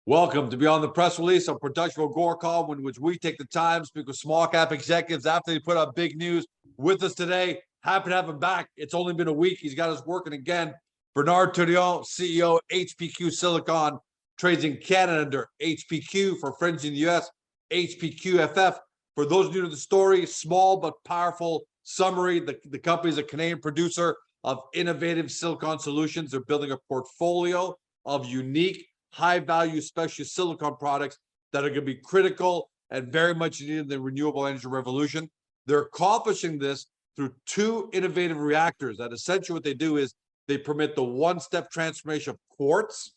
Welcome to Beyond the Press Release, a production of Gore Call, in which we take the time to speak with small cap executives after they put out big news. With us today, happy to have him back. It's only been a week. He's got us working again. Bernard Tourillon, CEO, HPQ Silicon, trades in Canada under HPQ, for friends in the US, HPQFF. For those new to the story, small but powerful summary. The company is a Canadian producer of innovative silicon solutions. They're building a portfolio of unique, high-value specialist silicon products that are going to be critical and very much needed in the renewable energy revolution. They're accomplishing this through two innovative reactors that essentially what they do is they permit the one-step transformation of quartz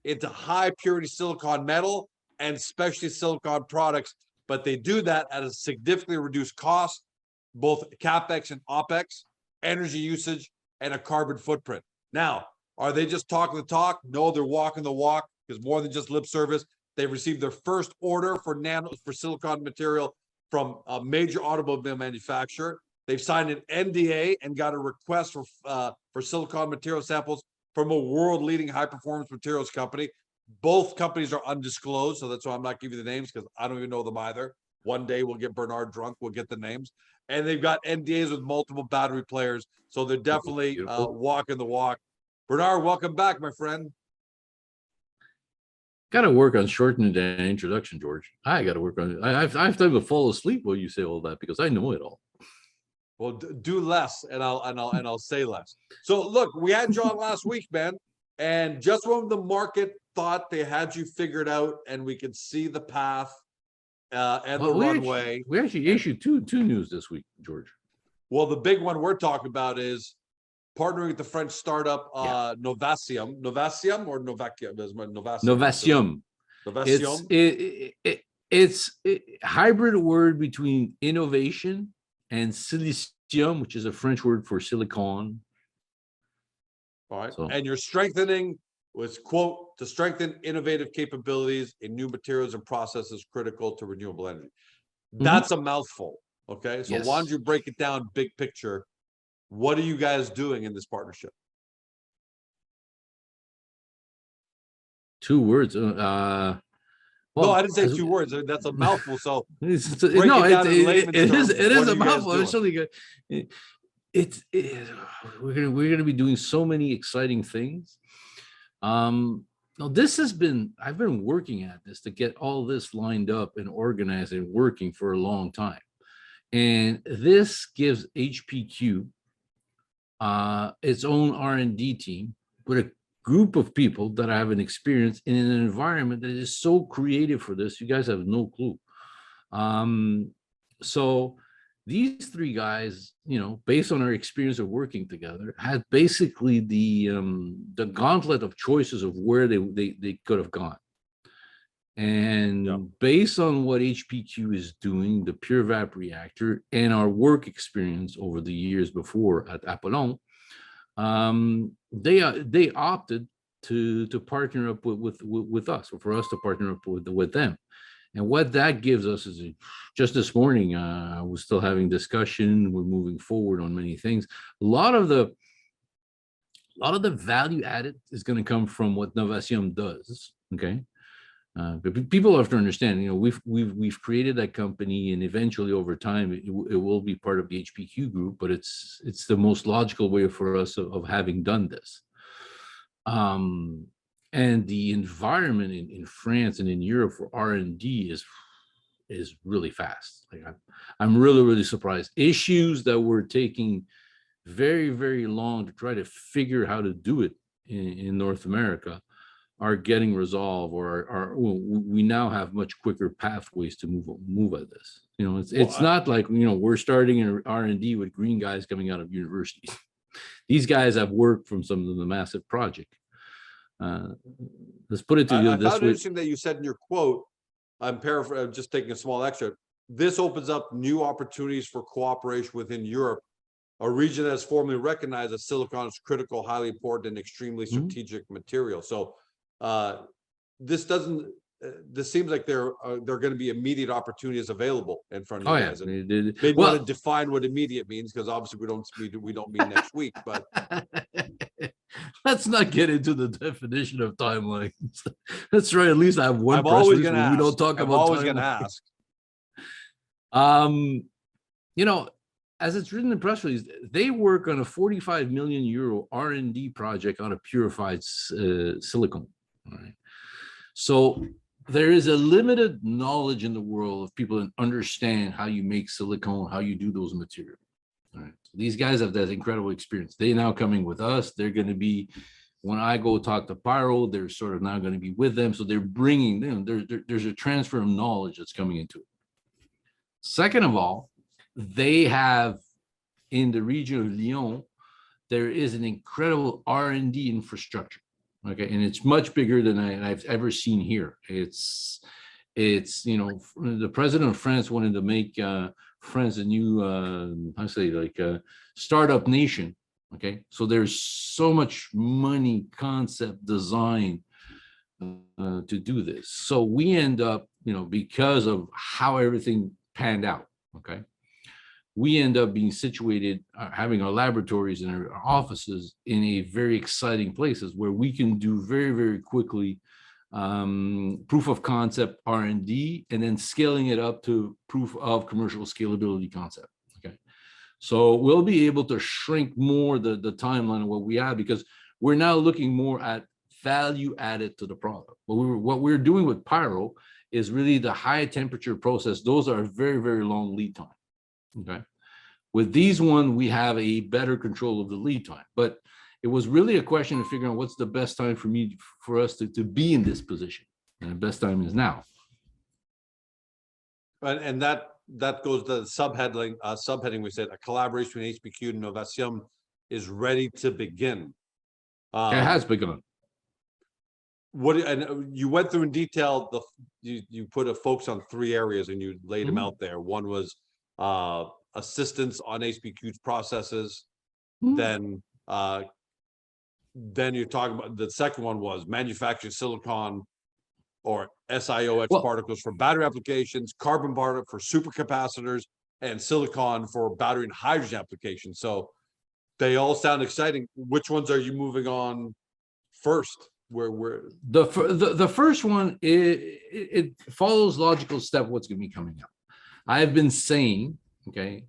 into high-purity silicon metal and specialty silicon products, but they do that at a significantly reduced cost, both CapEx and OpEx, energy usage, and a carbon footprint. Now, are they just talking the talk? No, they're walking the walk. Because more than just lip service, they received their first order for silicon material from a major automobile manufacturer. They've signed an NDA and got a request for silicon material samples from a world-leading high-performance materials company. Both companies are undisclosed, so that's why I'm not giving you the names, because I don't even know them either. One day we'll get Bernard drunk, we'll get the names. And they've got NDAs with multiple battery players, so they're definitely walking the walk. Bernard, welcome back, my friend. Got to work on shortening that introduction, George. I got to work on it. I have time to fall asleep while you say all that because I know it all. Well, do less, and I'll say less. So look, we had you on last week, man, and just when the market thought they had you figured out and we could see the path and the runway, we actually issued two news this week, George. Well, the big one we're talking about is partnering with the French startup Novacion. Novacion or Novacion? Novacion. It's a hybrid word between innovation and silicium, which is a French word for silicon. All right. So, and you're strengthening, was quote, to strengthen innovative capabilities in new materials and processes critical to renewable energy. That's a mouthful. Okay. So why don't you break it down big picture? What are you guys doing in this partnership? Two words. Well, no, I didn't say two words. That's a mouthful. So it is a mouthful. It's really good. We're gonna be doing so many exciting things. Now I've been working at this to get all this lined up and organized and working for a long time, and this gives HPQ its own R&D team with a group of people that have an experience in an environment that is so creative for this. You guys have no clue. So these three guys, based on our experience of working together, had basically the gauntlet of choices of where they could have gone. And based on what HPQ is doing, the pure vap reactor, and our work experience over the years before at Apollon, they opted to partner up with us, or for us to partner up with them. And what that gives us is, just this morning, we're still having discussion. We're moving forward on many things. A lot of the value added is going to come from what Novacion does. Okay. But people have to understand, we've created that company, and eventually over time it will be part of the HPQ group. But it's the most logical way for us of having done this. And the environment in France and in Europe for R&D is really fast. Like I'm really surprised. Issues that were taking very, very long to try to figure how to do it in North America are getting resolved, or we now have much quicker pathways to move at this. It's not like we're starting an R&D with green guys coming out of universities. These guys have worked from some of the massive project. Let's put it to you this way. I found it interesting that you said in your quote, I'm paraphrasing, just taking a small excerpt. This opens up new opportunities for cooperation within Europe, a region that is formally recognized as silicon is critical, highly important, and extremely strategic material. So this seems like there are going to be immediate opportunities available in front of you guys. And maybe want to define what immediate means, because obviously we don't mean next week, but let's not get into the definition of timelines. Let's try at least have one I'm press always release gonna where we don't ask. talk I'm about always gonna timelines. ask. You know, as it's written in the press release, they work on a 45 million euro R&D project on a purified silicon. All right. So there is a limited knowledge in the world of people that understand how you make silicone, how you do those materials. All right. So these guys have that incredible experience. They now coming with us. They're going to be, when I go talk to Pyro, they're sort of now going to be with them. So they're bringing them. There's a transfer of knowledge that's coming into it. Second of all, they have in the region of Lyon, there is an incredible R&D infrastructure. Okay, and it's much bigger than I've ever seen here. It's you know, the president of France wanted to make France a new I say like a startup nation. Okay, so there's so much money, concept, design to do this. So we end up, you know, because of how everything panned out. Okay, we end up being situated, having our laboratories and our offices in a very exciting places where we can do very, very quickly proof of concept R&D, and then scaling it up to proof of commercial scalability concept. Okay, so we'll be able to shrink more the timeline of what we have, because we're now looking more at value added to the product. What we're doing with Pyro is really the high temperature process. Those are very, very long lead time. Okay. With these one, we have a better control of the lead time, but it was really a question of figuring out what's the best time for us to be in this position. And the best time is now. And that goes to the subheading we said, a collaboration between HPQ and Novacion is ready to begin. It has begun. What, and you went through in detail, you put a focus on 3 areas and you laid them out there. One was assistance on HPQ's processes. Then you're talking about, the second one was manufacturing silicon or SiOX particles for battery applications, carbon barter for supercapacitors, and silicon for battery and hydrogen applications. So they all sound exciting. Which ones are you moving on first? Where the first one, it follows logical step what's going to be coming out. I've been saying, okay,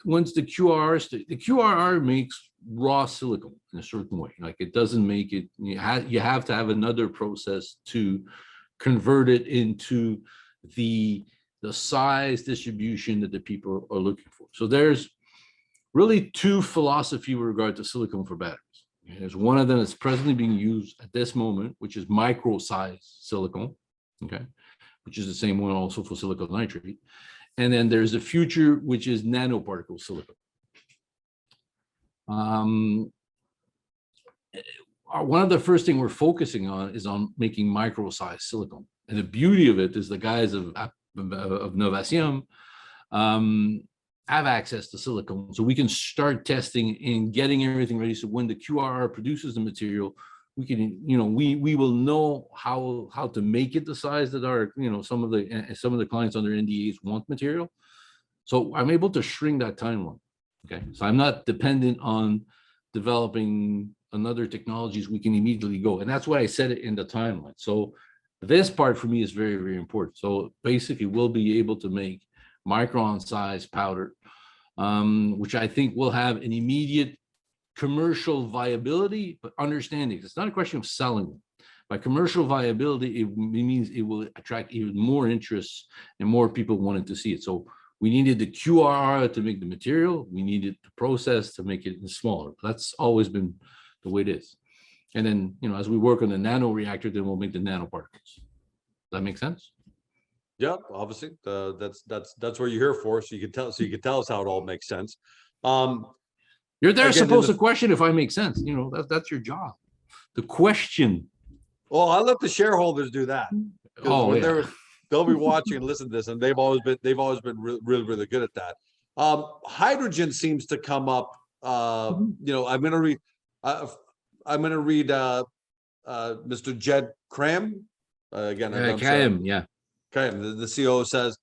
once the QRR makes raw silicon in a certain way, like it doesn't make it, you have to have another process to convert it into the size distribution that the people are looking for. So there's really 2 philosophies with regard to silicon for batteries. There's one of them that's presently being used at this moment, which is micro size silicon, okay, which is the same one also for silicon nitrate. And then there's the future, which is nanoparticle silicon. One of the first thing we're focusing on is on making micro size silicon. And the beauty of it is the guys of Novacion have access to silicon, so we can start testing and getting everything ready. So when the QRR produces the material, we can, you know, we will know how to make it the size that our, you know, some of the clients under NDAs want material. So I'm able to shrink that timeline. Okay, so I'm not dependent on developing another technologies. We can immediately go, and that's why I said it in the timeline. So this part for me is very, very important. So basically, we'll be able to make micron size powder, which I think will have an immediate commercial viability, but understanding it's not a question of selling them. By commercial viability, it means it will attract even more interest and more people wanting to see it. So we needed the QRR to make the material. We needed the process to make it smaller. That's always been the way it is. And then, you know, as we work on the nano reactor, then we'll make the nanoparticles. Does that make sense? Yeah, obviously, that's what you're here for. So you can tell us how it all makes sense. You're there supposed to question if I make sense. You know, that's your job. The question. Well, I let the shareholders do that. Oh, yeah. They'll be watching and listen to this, and they've always been really, really good at that. Hydrogen seems to come up. You know, I'm going to read Mr. Jed Cram again. Cram, yeah. Okay, the CEO says,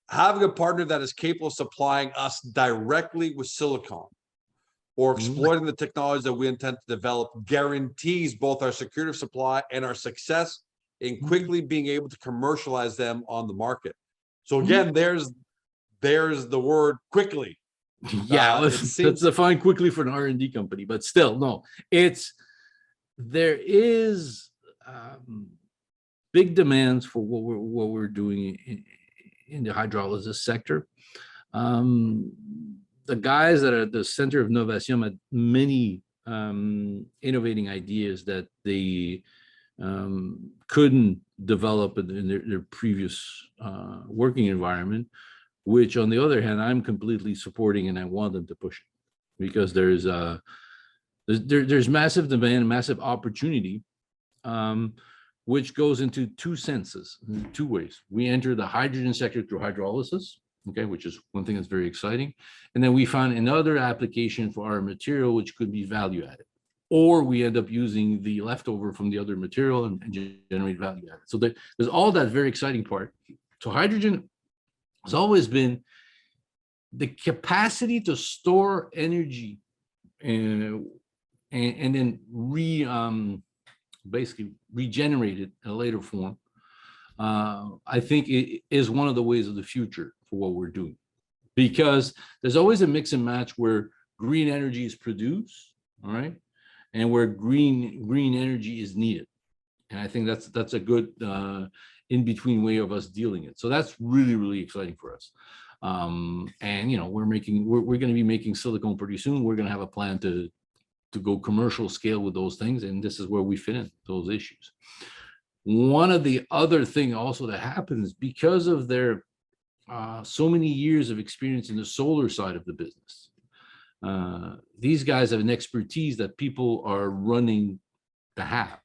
having a partner that is capable of supplying us directly with silicon or exploiting the technologies that we intend to develop guarantees both our security of supply and our success in quickly being able to commercialize them on the market. So again, there's the word quickly. Yeah, It let's define quickly for an R&D company, but still, no, there is big demands for what we're doing in the hydrolysis sector. The guys that are at the center of Novacion had many innovating ideas that they couldn't develop in their previous working environment, which on the other hand, I'm completely supporting, and I want them to push it because there's massive demand, massive opportunity, which goes into two senses, two ways. We enter the hydrogen sector through hydrolysis, okay, which is one thing that's very exciting. And then we found another application for our material, which could be value added, or we end up using the leftover from the other material and generate value added. So there's all that very exciting part. So hydrogen has always been the capacity to store energy and then basically regenerate it in a later form. I think it is one of the ways of the future for what we're doing, because there's always a mix and match where green energy is produced, all right, and where green energy is needed. And I think that's a good in-between way of us dealing it. So that's really, really exciting for us. And we're going to be making silicone pretty soon. We're going to have a plan to go commercial scale with those things, and this is where we fit in those issues. One of the other thing also that happens because of their so many years of experience in the solar side of the business, these guys have an expertise that people are running to have.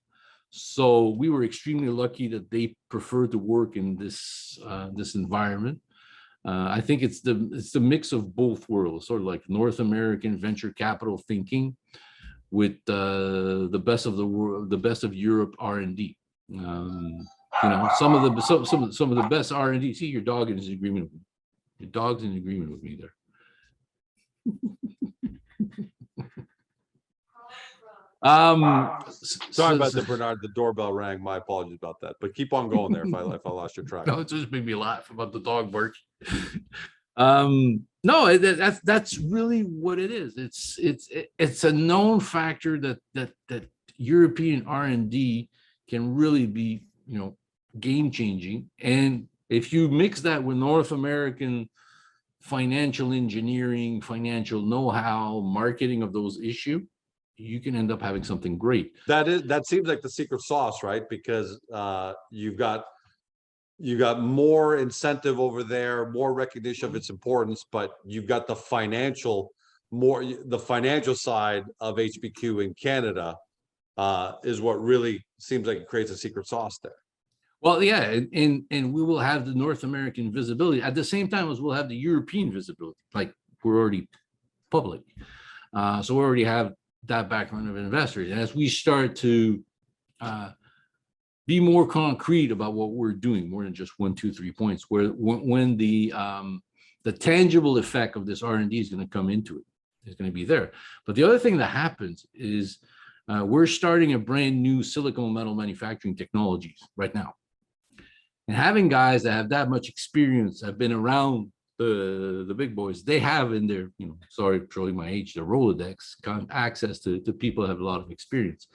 So we were extremely lucky that they preferred to work in this environment. I think it's the mix of both worlds, sort of like North American venture capital thinking with the best of the world, the best of Europe R&D. Some of the best R&D. See, your dog is in agreement with me. Your dog's in agreement with me there. Sorry about that, Bernard. The doorbell rang. My apologies about that. But keep on going there if I lost your track. No, it just made me laugh about the dog barking. No, that's really what it is. It's a known factor that European R&D can really be game changing, and if you mix that with North American financial engineering, financial know-how, marketing of those issues, you can end up having something great. That seems like the secret sauce, right? Because you've got more incentive over there, more recognition of its importance, but you've got the financial side of HPQ in Canada is what really seems like it creates a secret sauce there. Well, yeah, and we will have the North American visibility at the same time as we'll have the European visibility. Like we're already public, so we already have that background of investors. And as we start to be more concrete about what we're doing, more than just 1, 2, 3 points, where when the tangible effect of this R&D is going to come into it, is going to be there. But the other thing that happens is we're starting a brand new silicone metal manufacturing technologies right now. And having guys that have that much experience, have been around the big boys, they have in their, sorry, showing my age, the Rolodex, access to people that have a lot of experience.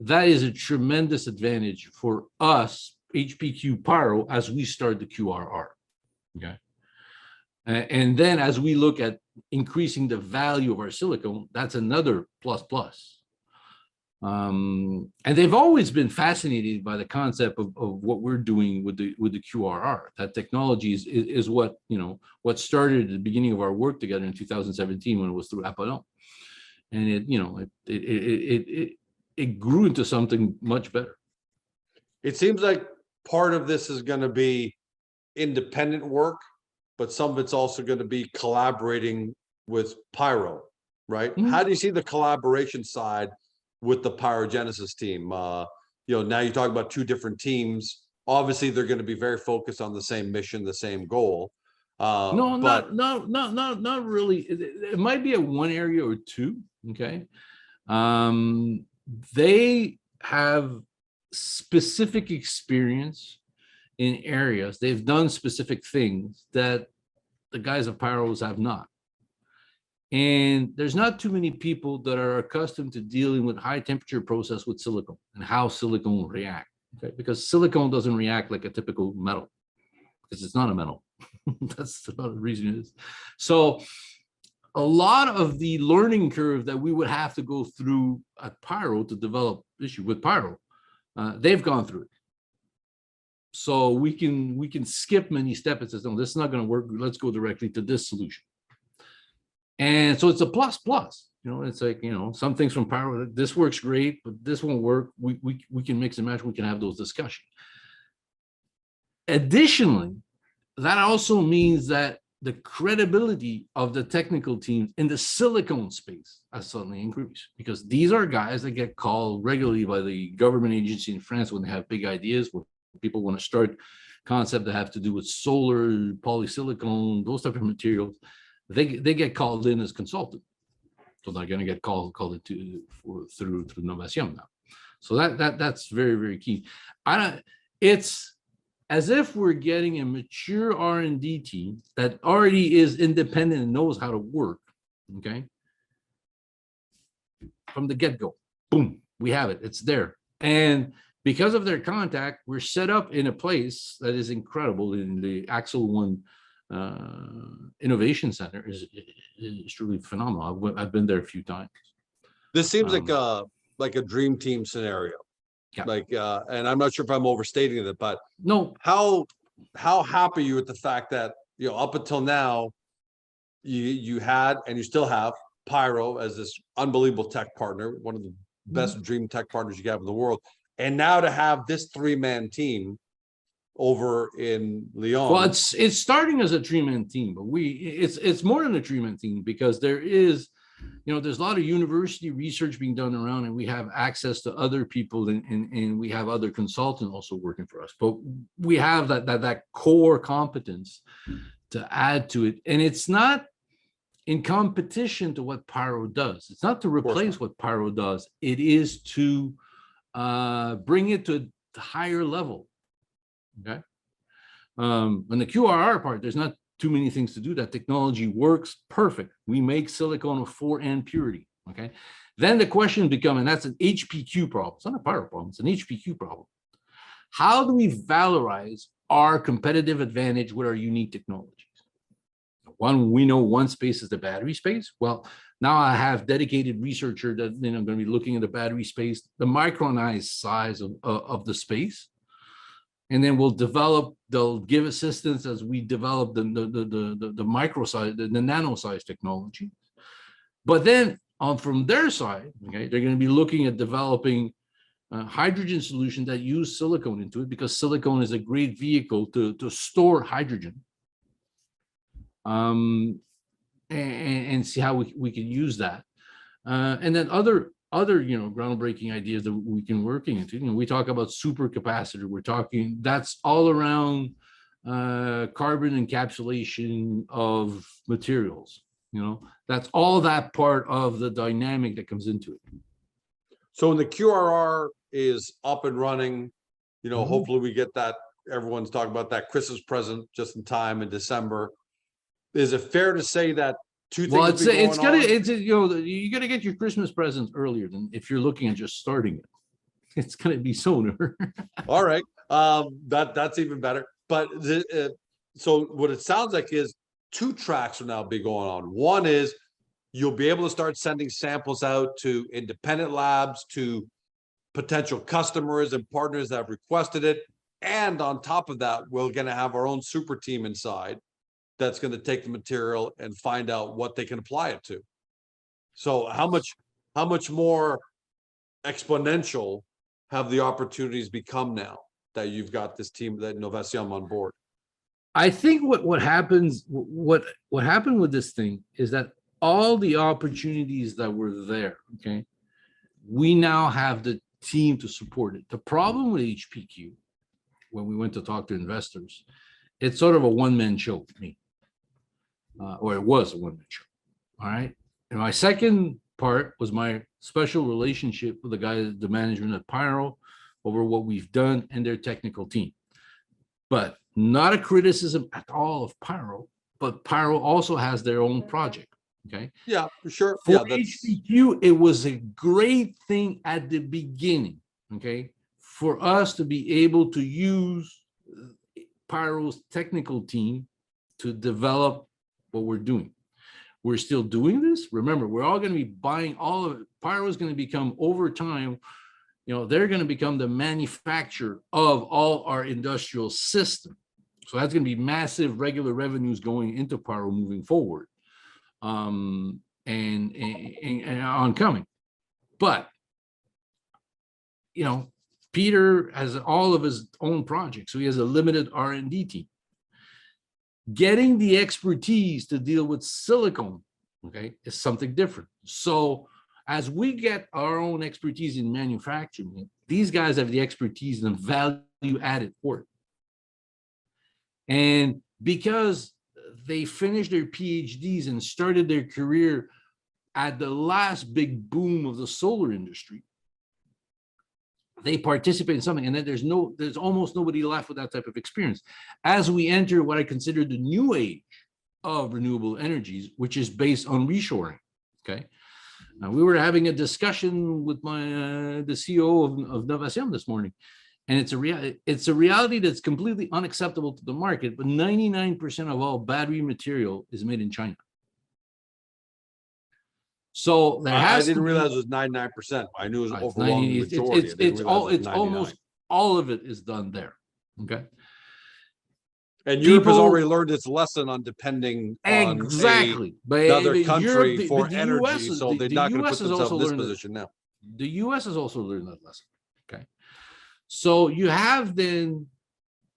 That is a tremendous advantage for us, HPQ Pyro, as we start the QRR. Okay. And then as we look at increasing the value of our silicone, that's another plus. And they've always been fascinated by the concept of what we're doing with the QRR. That technology is what started at the beginning of our work together in 2017 when it was through Apollon, and it grew into something much better. It seems like part of this is going to be independent work, but some of it's also going to be collaborating with Pyro, right? Mm-hmm. How do you see the collaboration side with the pyrogenesis team? Now you talk about two different teams. Obviously, they're going to be very focused on the same mission, the same goal. No, But not really. It might be a one area or two. Okay. Um, they have specific experience in areas. They've done specific things that the guys of Pyros have not. And there's not too many people that are accustomed to dealing with high temperature process with silicon and how silicon will react. Okay? Because silicon doesn't react like a typical metal because it's not a metal. That's another reason it is. So a lot of the learning curve that we would have to go through at Pyro to develop issue with Pyro, they've gone through it. So we can skip many steps and say, no, this is not going to work. Let's go directly to this solution. And so it's a plus plus. You know, it's like, you know, some things from Pyro, this works great, but this won't work. We can mix and match. We can have those discussions. Additionally, that also means that the credibility of the technical teams in the silicone space has suddenly increased, because these are guys that get called regularly by the government agency in France when they have big ideas, when people want to start concepts that have to do with solar, polysilicon, those type of materials. They get called in as consultant. So they're going to get called into through Novacion now. So that's very, very key. It's as if we're getting a mature R&D team that already is independent and knows how to work, okay? From the get-go, boom, we have it, it's there. And because of their contact, we're set up in a place that is incredible. In the Axel One Innovation Center is truly phenomenal. I've been there a few times. this seems like a dream team scenario. Yeah. Like, and I'm not sure if I'm overstating it, but No, how happy are you with the fact that, you know, up until now, you had and you still have Pyro as this unbelievable tech partner, one of the best dream tech partners you have in the world, and now to have this 3-man team over in Lyon. well, it's starting as a 3-man team, but it's more than a 3-man team, because there is, you know, there's a lot of university research being done around, and we have access to other people, and we have other consultants also working for us. But we have that core competence to add to it, and it's not in competition to what Pyro does. It's not to replace what Pyro does. It is to bring it to a higher level. Okay. On the QRR part, there's not too many things to do. That technology works perfect. We make silicon of 4N purity. Okay. Then the question becomes, and that's an HPQ problem. It's not a Pyro problem. It's an HPQ problem. How do we valorize our competitive advantage with our unique technologies? One, we know one space is the battery space. Well, now I have dedicated researcher that, you know, going to be looking at the battery space, the micronized size of the space. And then they'll give assistance as we develop the micro size, the nano size technology. But then from their side, okay, they're going to be looking at developing hydrogen solutions that use silicone into it, because silicone is a great vehicle to store hydrogen. And see how we can use that. And then other you know, groundbreaking ideas that we can working into. You know, we talk about supercapacitor. We're talking, that's all around carbon encapsulation of materials. You know, that's all that part of the dynamic that comes into it. So when the QRR is up and running, you know, hopefully we get that. Everyone's talking about that Christmas present just in time in December. Is it fair to say that two things? Well, it's you know, you got to get your Christmas presents earlier than if you're looking at just starting it. It's going to be sooner. All right, that's even better. But so what it sounds like is 2 tracks will now be going on. One is you'll be able to start sending samples out to independent labs, to potential customers and partners that have requested it. And on top of that, we're going to have our own super team inside that's going to take the material and find out what they can apply it to. So how much more exponential have the opportunities become now that you've got this team, that Novacion on board? I think what happened with this thing is that all the opportunities that were there, okay, we now have the team to support it. The problem with HPQ, when we went to talk to investors, it's sort of a one-man show for me. or it was a one-man show. All right. And my second part was my special relationship with the guys, the management at Pyro, over what we've done and their technical team. But not a criticism at all of Pyro, but Pyro also has their own project. Okay. Yeah, for sure. For Yeah, that's HPQ, it was a great thing at the beginning. Okay. For us to be able to use Pyro's technical team to develop what we're doing. We're still doing this. Remember, we're all going to be buying all of it. Pyro is going to become over time, they're going to become the manufacturer of all our industrial system. So that's going to be massive regular revenues going into Pyro moving forward, and oncoming. But, Peter has all of his own projects, so he has a limited R&D team. Getting the expertise to deal with silicone, okay, is something different. So as we get our own expertise in manufacturing, these guys have the expertise and value added for it. And because they finished their PhDs and started their career at the last big boom of the solar industry, they participate in something, and then there's almost nobody left with that type of experience. As we enter what I consider the new age of renewable energies, which is based on reshoring. Okay. Now, we were having a discussion with the CEO of Novacion this morning, and it's a reality that's completely unacceptable to the market, but 99% of all battery material is made in China. So there has I didn't to realize be, it was 99%. I knew it was it's overwhelming 90, majority. it's almost all of it is done there. Okay. And Europe has People- already learned its lesson on depending on exactly. another But country Europe, for but the energy, US is- so they're the not going to US put has themselves also in this learned that- position now. The US has also learned that lesson. Okay. So you have then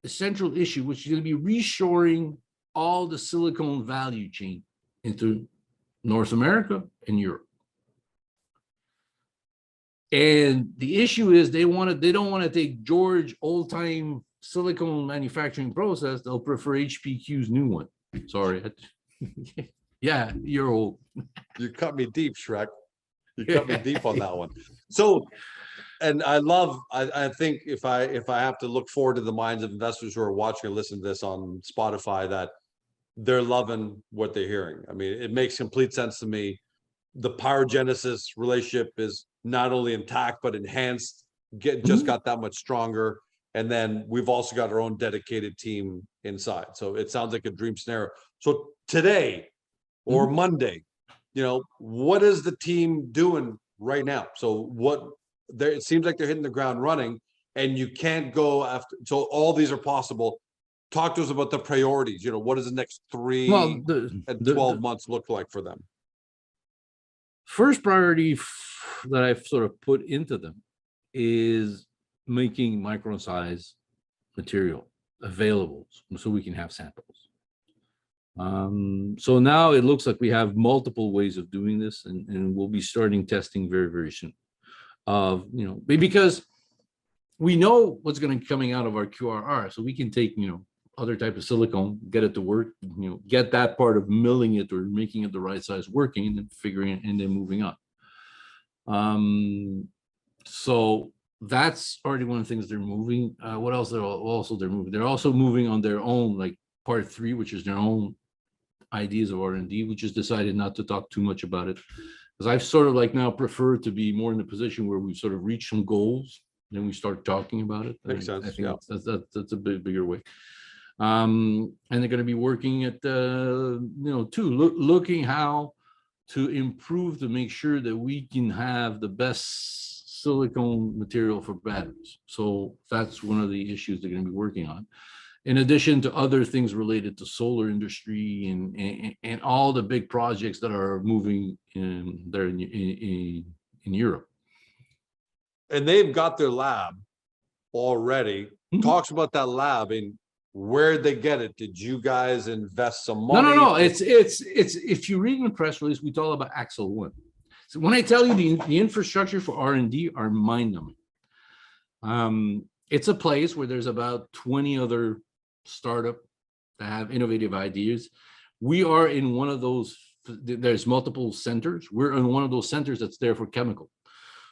the central issue, which is going to be reshoring all the silicone value chain into North America and Europe. And the issue is they don't want to take George old time silicone manufacturing process. They'll prefer HPQ's new one. Sorry. Yeah, you're old. You cut me deep, Shrek. You cut me deep on that one. So, and I think if I have to look forward to the minds of investors who are watching or listening to this on Spotify, that they're loving what they're hearing. I mean, it makes complete sense to me. The Pyrogenesis relationship is not only intact, but enhanced, just got that much stronger. And then we've also got our own dedicated team inside. So it sounds like a dream scenario. So today or Monday, what is the team doing right now? So it seems like they're hitting the ground running, and you can't go after. So all these are possible. Talk to us about the priorities. What does the next 3 and 12 months look like for them? First priority that I've sort of put into them is making micron size material available so we can have samples. So now it looks like we have multiple ways of doing this, and we'll be starting testing very, very soon. Because we know what's going to be coming out of our QRR, so we can take, other type of silicone, get it to work, get that part of milling it or making it the right size working, and then figuring it and then moving on. So that's already one of the things they're moving. What else? They're moving. They're also moving on their own, like part 3, which is their own ideas of R&D. We just decided not to talk too much about it, because I've sort of like now prefer to be more in the position where we've sort of reached some goals, then we start talking about it. Makes sense. I think that's a bigger way. And they're going to be working at looking how to improve to make sure that we can have the best silicone material for batteries. So that's one of the issues they're going to be working on, in addition to other things related to solar industry and all the big projects that are moving in Europe. And they've got their lab already. Talks about that lab and where'd they get it? Did you guys invest some money? No. It's if you read in the press release, we talk about Axle One. So when I tell you the infrastructure for R&D are mind-numbing. It's a place where there's about 20 other startups that have innovative ideas. We are in one of those, there's multiple centers. We're in one of those centers that's there for chemical.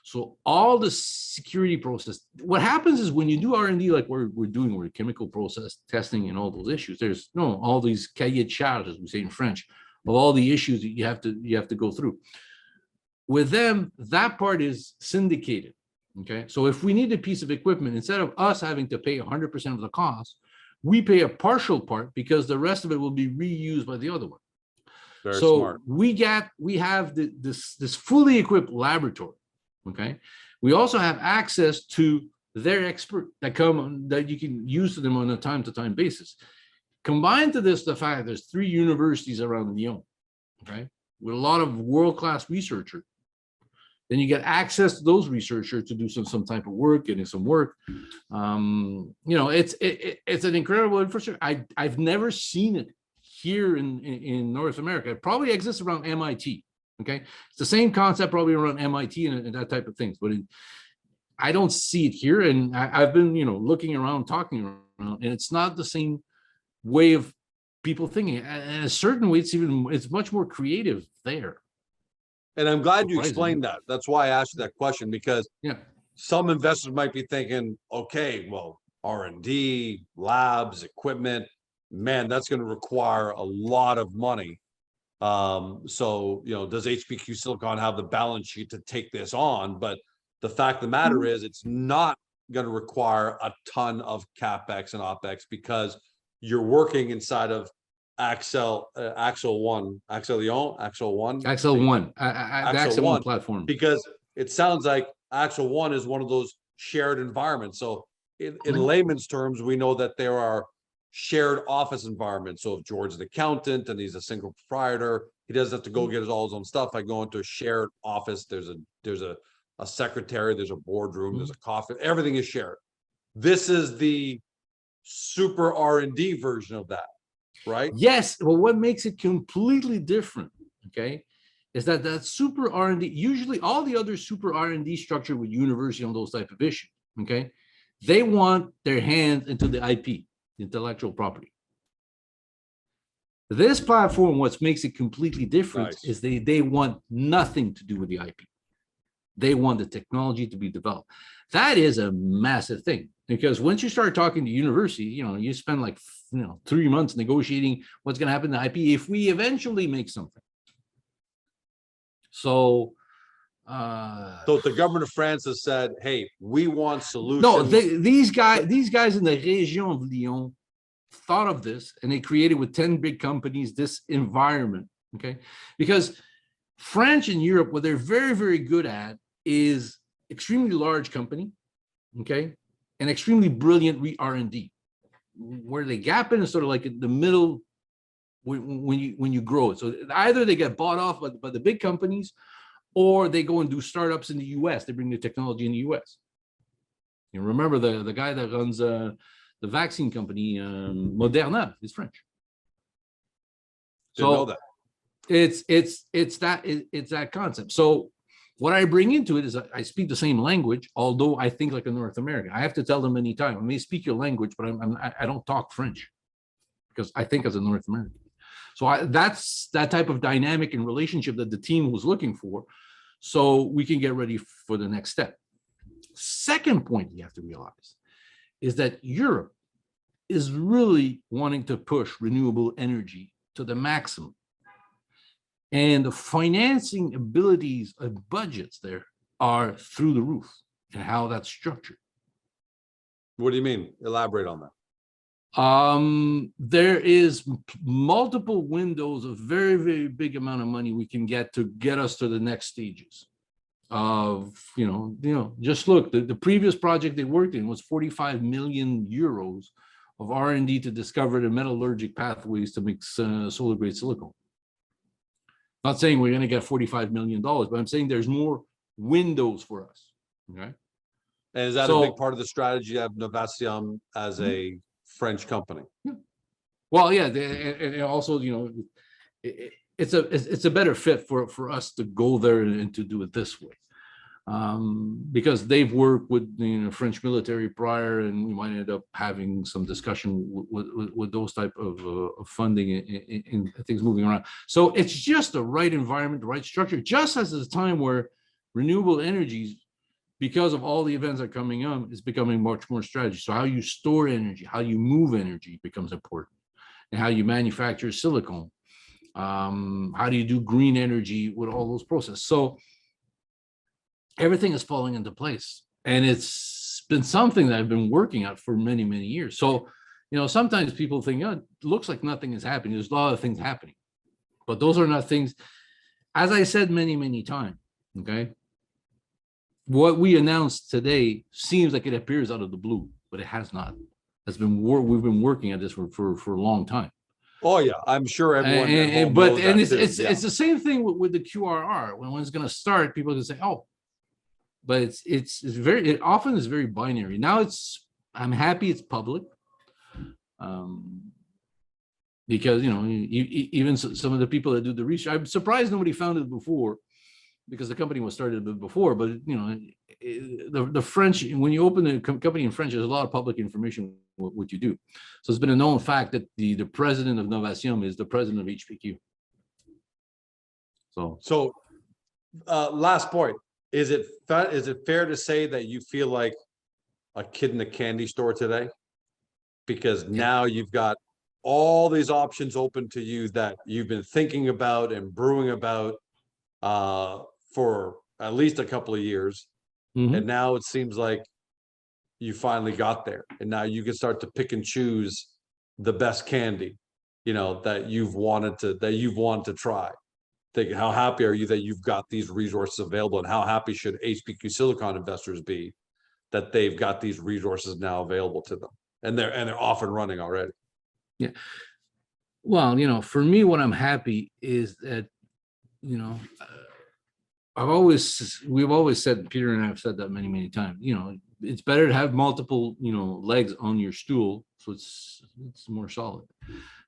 So all the security process, what happens is when you do R&D like we're doing with chemical process testing and all those issues, there's all these cahiers de charge, as we say in French, of all the issues that you have to go through. With them, that part is syndicated. Okay, so if we need a piece of equipment, instead of us having to pay 100% of the cost, we pay a partial part because the rest of it will be reused by the other one. Very so smart. we have this fully equipped laboratory. Okay, we also have access to their expert that you can use to them on a time-to-time basis. Combined to this, the fact that there's 3 universities around Lyon, okay, with a lot of world-class researchers. Then you get access to those researchers to do some type of work, getting some work. It's an incredible infrastructure. I've never seen it here in North America. It probably exists around MIT. Okay, it's the same concept probably around MIT and that type of things, but I don't see it here. And I've been looking around, talking around, and it's not the same way of people thinking. And in a certain way, it's much more creative there. And I'm glad you explained that. That's why I asked you that question, because some investors might be thinking, okay, well, R&D, labs, equipment, man, that's going to require a lot of money. So, does HPQ Silicon have the balance sheet to take this on? But the fact of the matter is it's not going to require a ton of CapEx and OpEx because you're working inside of Axel One platform. Because it sounds like Axel One is one of those shared environments. So in layman's terms, we know that there are shared office environments. So if George is an accountant and he's a single proprietor, he doesn't have to go get all his own stuff. I go into a shared office. There's a secretary, there's a boardroom, there's a coffee, everything is shared. This is the super R&D version of that, right? Yes. Well, what makes it completely different, okay, is that super R&D, usually all the other super R&D structure with university on those type of issues, okay, they want their hands into the IP, intellectual property. This platform, what makes it completely different is they want nothing to do with the IP. They want the technology to be developed. That is a massive thing, because once you start talking to university, you spend like 3 months negotiating what's going to happen to IP if we eventually make something. So the government of France has said, hey, we want solutions. No, these guys in the Région of Lyon thought of this, and they created with 10 big companies this environment, okay? Because France and Europe, what they're very, very good at is extremely large company, okay, and extremely brilliant R&D. Where they gap in is sort of like in the middle when you grow it. So either they get bought off by the big companies, or they go and do startups in the US. They bring the technology in the US. You remember the guy that runs the vaccine company, Moderna, is French. Didn't know that. It's that concept. So what I bring into it is I speak the same language, although I think like a North American. I have to tell them many times, I may speak your language, but I don't talk French because I think as a North American. So that's that type of dynamic and relationship that the team was looking for, so we can get ready for the next step. Second point you have to realize is that Europe is really wanting to push renewable energy to the maximum. And the financing abilities of budgets there are through the roof, and how that's structured. What do you mean? Elaborate on that. There is multiple windows of very, very big amount of money we can get to get us to the next stages of, just look, the previous project they worked in was 45 million euros of R&D to discover the metallurgic pathways to make solar grade silicon. Not saying we're going to get $45 million, but I'm saying there's more windows for us. Okay. And is that a big part of the strategy of Novacion as a French company? Yeah. Well, yeah, and also, it's a better fit for us to go there and to do it this way. because they've worked with French military prior, and we might end up having some discussion with those type of funding and things moving around. So it's just the right environment, the right structure, just as a time where renewable energies, because of all the events that are coming up, is becoming much more strategy. So how you store energy, how you move energy becomes important, and how you manufacture silicon. How do you do green energy with all those processes? So everything is falling into place, and it's been something that I've been working at for many, many years. So, sometimes people think, oh, it looks like nothing is happening. There's a lot of things happening, but those are not things, as I said many, many times, okay? What we announced today seems like it appears out of the blue, but it has not. We've been working at this for a long time. Oh yeah, I'm sure everyone. It's the same thing with the QRR. When it's going to start, people are going to say, "Oh," but it often is very binary. Now I'm happy it's public, because even some of the people that do the research, I'm surprised nobody found it before, because the company was started a bit before. But the French, when you open a company in French, there's a lot of public information what you do. So it's been a known fact that the president of Novacion is the president of HPQ. So last point, is it fair to say that you feel like a kid in a candy store today? Because now you've got all these options open to you that you've been thinking about and brewing about for at least a couple of years. And now it seems like you finally got there, and now you can start to pick and choose the best candy, that you've wanted to try. How happy are you that you've got these resources available, and how happy should HPQ Silicon investors be that they've got these resources now available to them, and they're off and running already? Yeah. Well, for me, what I'm happy is that, we've always said, Peter and I have said that many, many times, it's better to have multiple, legs on your stool, so it's more solid.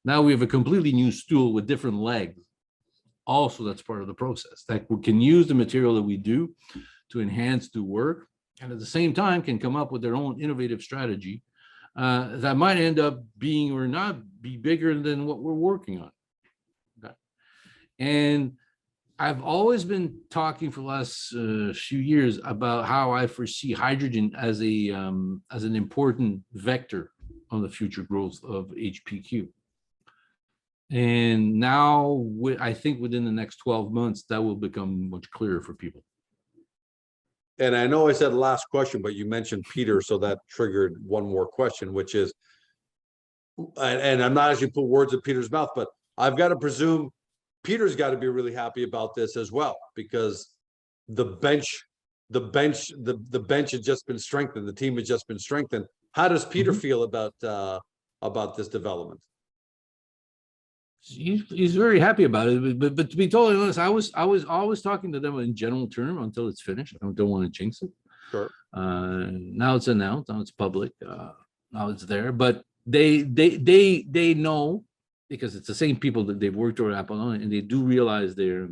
Now we have a completely new stool with different legs. Also, that's part of the process, that we can use the material that we do to enhance the work, and at the same time can come up with their own innovative strategy that might end up being or not be bigger than what we're working on. Okay. And I've always been talking for the last few years about how I foresee hydrogen as an important vector on the future growth of HPQ. And now, I think within the next 12 months, that will become much clearer for people. And I know I said last question, but you mentioned Peter, so that triggered one more question, which is, and I'm not actually put words in Peter's mouth, but I've got to presume Peter's got to be really happy about this as well, because the bench has just been strengthened. The team has just been strengthened. How does Peter feel about this development? He's very happy about it, but to be totally honest, I was always talking to them in general term until it's finished. I don't want to jinx it. Sure. Now it's announced. Now it's public. Now it's there. But they know, because it's the same people that they've worked with Apple on, and they do realize the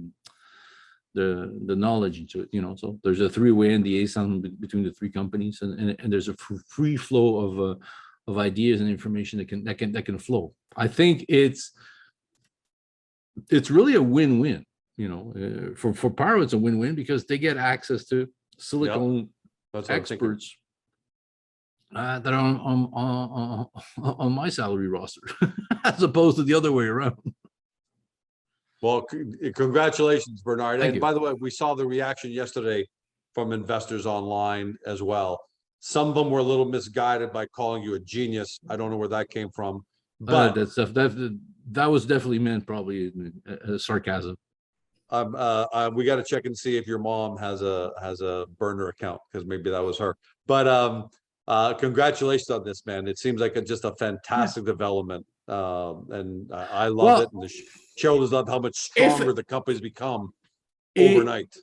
knowledge into it. So there's a three-way NDA signed between the three companies, and there's a free flow of ideas and information that can flow. I think it's really a win-win. For Pyro, it's a win-win because they get access to silicon experts that are on my salary roster, as opposed to the other way around. Well, congratulations, Bernard. Thank and you. By the way, we saw the reaction yesterday from investors online as well. Some of them were a little misguided by calling you a genius. I don't know where that came from, but that was definitely meant probably sarcasm. We got to check and see if your mom has a burner account, because maybe that was her. But congratulations on this, man. It seems like just a fantastic development, and I love it. And the shareholders love how much stronger the company's become overnight.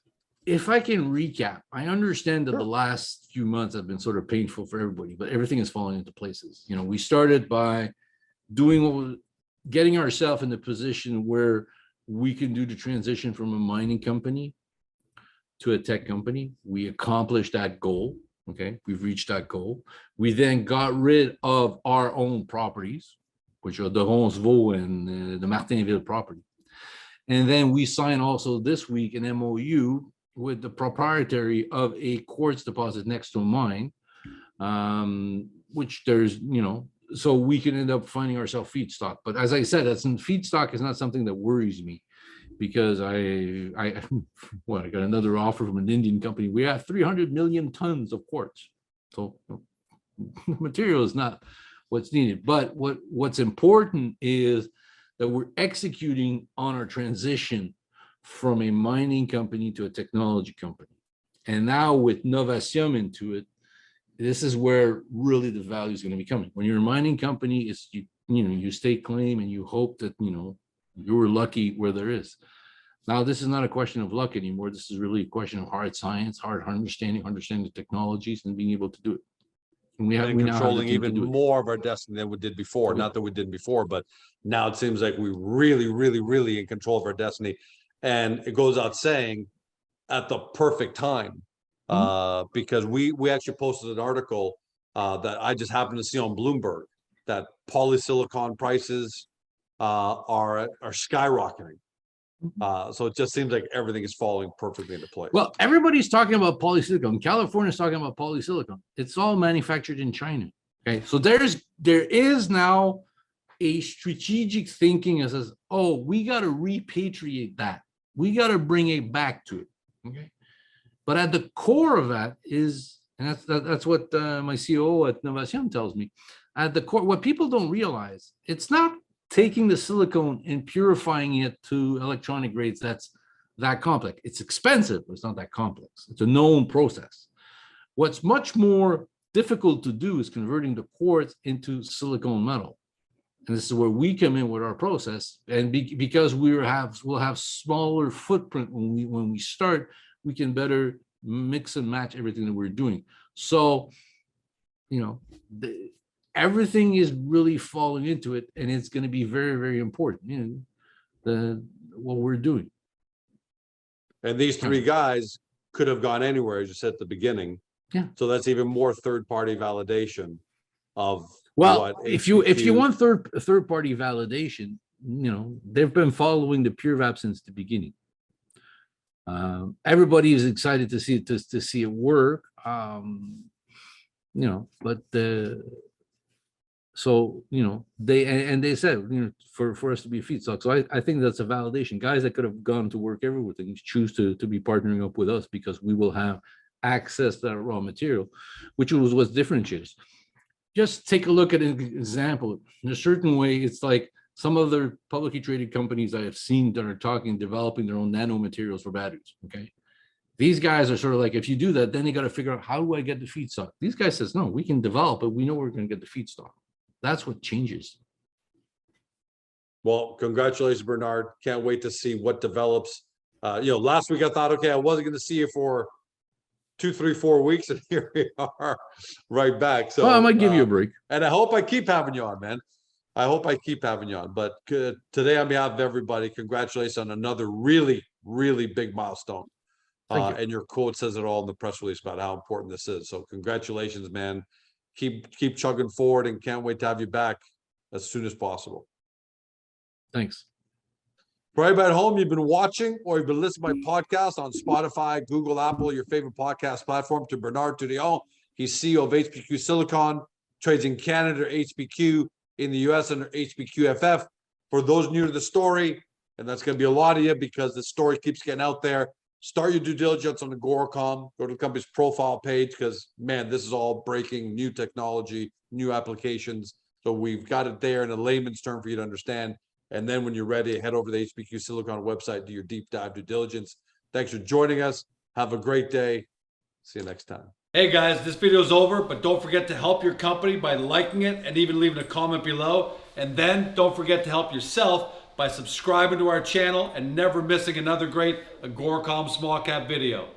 If I can recap, I understand that the last few months have been sort of painful for everybody, but everything is falling into places. We started by getting ourselves in the position where we can do the transition from a mining company to a tech company. We accomplished that goal. Okay, we've reached that goal. We then got rid of our own properties, which are the Roncevaux and the Martinville property. And then we signed also this week an MOU with the proprietary of a quartz deposit next to a mine, which there's, so we can end up finding ourselves feedstock. But as I said, feedstock is not something that worries me, because I got another offer from an Indian company. We have 300 million tons of quartz. So material is not what's needed. But what's important is that we're executing on our transition from a mining company to a technology company. And now with Novacion into it, this is where really the value is going to be coming. When you're a mining company, it's you stake claim and you hope that you're lucky where there is. Now, this is not a question of luck anymore. This is really a question of hard science, hard understanding the technologies, and being able to do it. And we controlling even more of our destiny than we did before. Not that we didn't before, but now it seems like we really, really, really in control of our destiny. And it goes out saying at the perfect time, because we actually posted an article that I just happened to see on Bloomberg that polysilicon prices are skyrocketing. So it just seems like everything is falling perfectly into place. Well, everybody's talking about polysilicon. California's talking about polysilicon. It's all manufactured in China. Okay, so there is now a strategic thinking that says, oh, we got to repatriate that. We got to bring it back to it. Okay, but at the core of that is, and that's what my COO at Novacion tells me. At the core, what people don't realize, it's not taking the silicone and purifying it to electronic grades that's that complex. It's expensive, but it's not that complex. It's a known process. What's much more difficult to do is converting the quartz into silicone metal. And this is where we come in with our process. And because we'll have smaller footprint when we start, we can better mix and match everything that we're doing. So, everything is really falling into it, and it's going to be very, very important, what we're doing. And these three guys could have gone anywhere, as you said at the beginning. Yeah. So that's even more third-party validation of if you want third-party validation, they've been following the PureVap since the beginning. Everybody is excited to see it work. So, they said, for us to be a feedstock. So I think that's a validation. Guys that could have gone to work everywhere choose to be partnering up with us because we will have access to that raw material, which was what differentiates. Just take a look at an example. In a certain way, it's like some other publicly traded companies I have seen that are developing their own nano materials for batteries. Okay. These guys are sort of like, if you do that, then you got to figure out, how do I get the feedstock? These guys says, no, we can develop it. We know we're going to get the feedstock. That's what changes. Well, congratulations, Bernard. Can't wait to see what develops. Last week I thought, okay, I wasn't going to see you for 2, 3, 4 weeks, and here we are right back. So I might give you a break. And I hope I keep having you on, man. I hope I keep having you on. But today, on behalf of everybody, congratulations on another really, really big milestone. And your quote says it all in the press release about how important this is. So congratulations, man. Keep chugging forward, and can't wait to have you back as soon as possible. Thanks. For everybody at home, you've been watching or you've been listening to my podcast on Spotify, Google, Apple, your favorite podcast platform, to Bernard Tudillon. He's CEO of HPQ Silicon, trades in Canada, HPQ, in the US under HPQFF. For those new to the story, and that's going to be a lot of you because the story keeps getting out there, start your due diligence on the Agoracom. Go to the company's profile page because, man, this is all breaking new technology, new applications. So we've got it there in a layman's term for you to understand. And then when you're ready, head over to the HPQ Silicon website, do your deep dive due diligence. Thanks for joining us. Have a great day. See you next time. Hey guys, this video is over, but don't forget to help your company by liking it and even leaving a comment below. And then don't forget to help yourself by subscribing to our channel and never missing another great Agoracom small cap video.